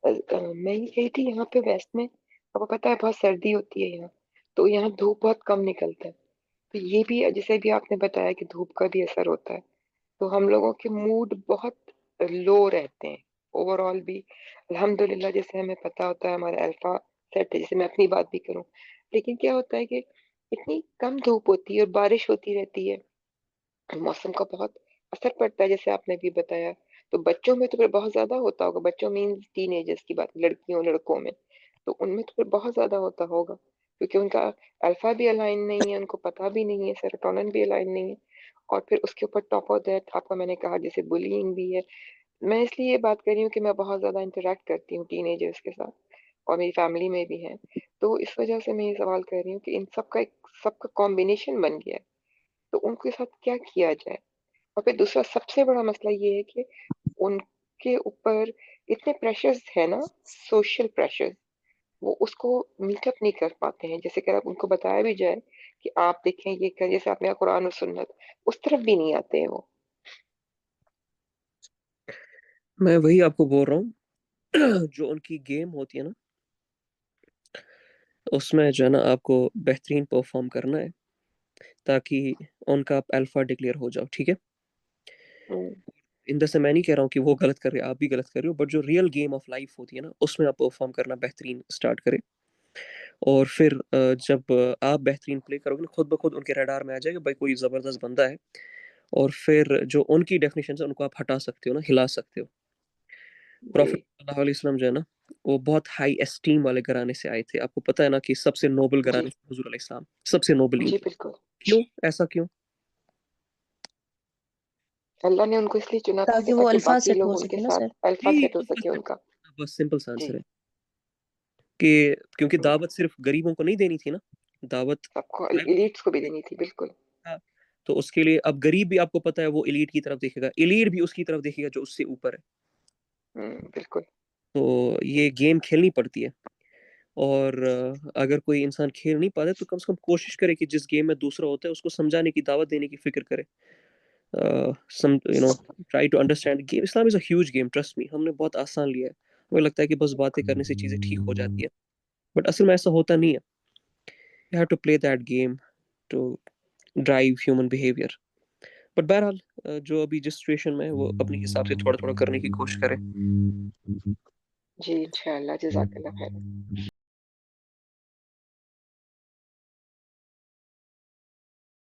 मैं ये कही थी, यहाँ पे वेस्ट में आपको पता है बहुत सर्दी होती है यहाँ, तो यहाँ धूप बहुत कम निकलता है। तो ये भी जैसे भी आपने बताया कि धूप का भी असर होता है, तो हम लोगों के मूड बहुत लो रहते हैं ओवरऑल भी। अल्हम्दुलिल्लाह, जैसे हमें पता होता है हमारा अल्फा सेट है, जैसे मैं अपनी बात भी करूं, लेकिन क्या होता है कि इतनी कम धूप होती है और बारिश होती रहती है, मौसम का बहुत असर पड़ता है जैसे आपने भी बताया। तो बच्चों में तो फिर बहुत ज्यादा होता होगा, बच्चों मीन्स टीनेजर्स की बात, लड़कियों लड़कों में, तो उनमें तो फिर बहुत ज्यादा होता होगा, क्योंकि उनका अल्फा भी अलाइन नहीं है, उनको पता भी नहीं है, सेरोटोनिन भी अलाइन नहीं है। और फिर उसके ऊपर टॉप ऑफ दैट आपका मैंने कहा जैसे बुलिंग भी है। मैं इसलिए ये बात कर रही हूँ कि मैं बहुत ज्यादा इंटरेक्ट करती हूँ टीनेजर्स के साथ, और मेरी फैमिली में भी है। तो इस वजह से मैं ये सवाल कर रही हूँ कि इन सब का एक सबका कॉम्बिनेशन बन गया है, तो उनके साथ क्या किया जाए। और फिर दूसरा सबसे बड़ा मसला ये है कि उनके ऊपर इतने प्रेशर्स है ना, सोशल प्रेशर्स, वो उसको मीटअप नहीं कर पाते हैं। जैसे कि अगर उनको बताया भी जाए कि आप देखें ये कर, जैसे आपने कहा कुरान और सुन्नत, उस तरफ भी नहीं आते हैं वो। मैं वही आपको बोल रहा हूँ। जो उनकी गेम होती है ना, उसमें जो है ना आपको बेहतरीन परफॉर्म करना है, ताकि उनका आप अल्फा डिक्लेयर हो जाओ, ठीक है। हम्म, इन से मैं नहीं कह रहा हूँ कि वो गलत कर रहे हैं, आप भी गलत कर रहे हो, बट जो रियल गेम ऑफ लाइफ होती है ना, उसमें आप परफॉर्म करना बेहतरीन स्टार्ट करें। और फिर जब आप बेहतरीन प्ले करोगे ना, खुद ब खुद उनके रडार में आ जाएगा भाई कोई जबरदस्त बंदा है। और फिर जो उनकी डेफिनेशन है उनको आप हटा सकते हो ना, हिला सकते हो। जी प्रॉफिट सल्लल्लाहु अलैहि वसल्लम जो है ना, वो बहुत हाई एस्टीम वाले घराने से आए थे। आपको पता है ना कि सबसे नोबल जी घराने से हुजूर अलैहि सलाम सबसे नोबल। जी बिल्कुल। क्यों? ऐसा क्यों? अल्लाह ने उनको इसलिए चुना था कि ताकि वो ताकि अल्फा बाकी सेट लोग हो उनके सके ना सर। साथ अल्फा यही सेट हो बस सके उनका। बस सिंपल सा जी। आंसर है कि क्योंकि हम्म, दावत सिर्फ गरीबों को नहीं देनी थी ना, दावत सबको, wealthy इलीट्स को भी देनी थी, बिल्कुल। था। तो उसके लिए अब गरीब भी आपको पता है वो एलीट की तरफ देखेगा, एलीट भी उसकी तरफ देखेगा जो उससे ऊपर है। बिल्कुल। तो ये गेम खेलनी पड़ती है। और अगर कोई इंसान खेल नहीं पाता तो कम से कम कोशिश करे कि जिस गेम में दूसरा होता है उसको समझाने की, दावत देने की फिक्र करे। Some try to understand game. Islam is a huge game, trust me. हमने बहुत आसान लिया है, हमें लगता है कि बस बातें करने से चीजें ठीक हो जाती है, बट असल में ऐसा होता नहीं है। You have to play that game to drive human behaviour. But बहरहाल जो अभी जिस सिचुएशन में है वो अपने हिसाब से थोड़ा थोड़ा करने की कोशिश करे। जी इंशाल्लाह, जज़ाकल्लाह खैर।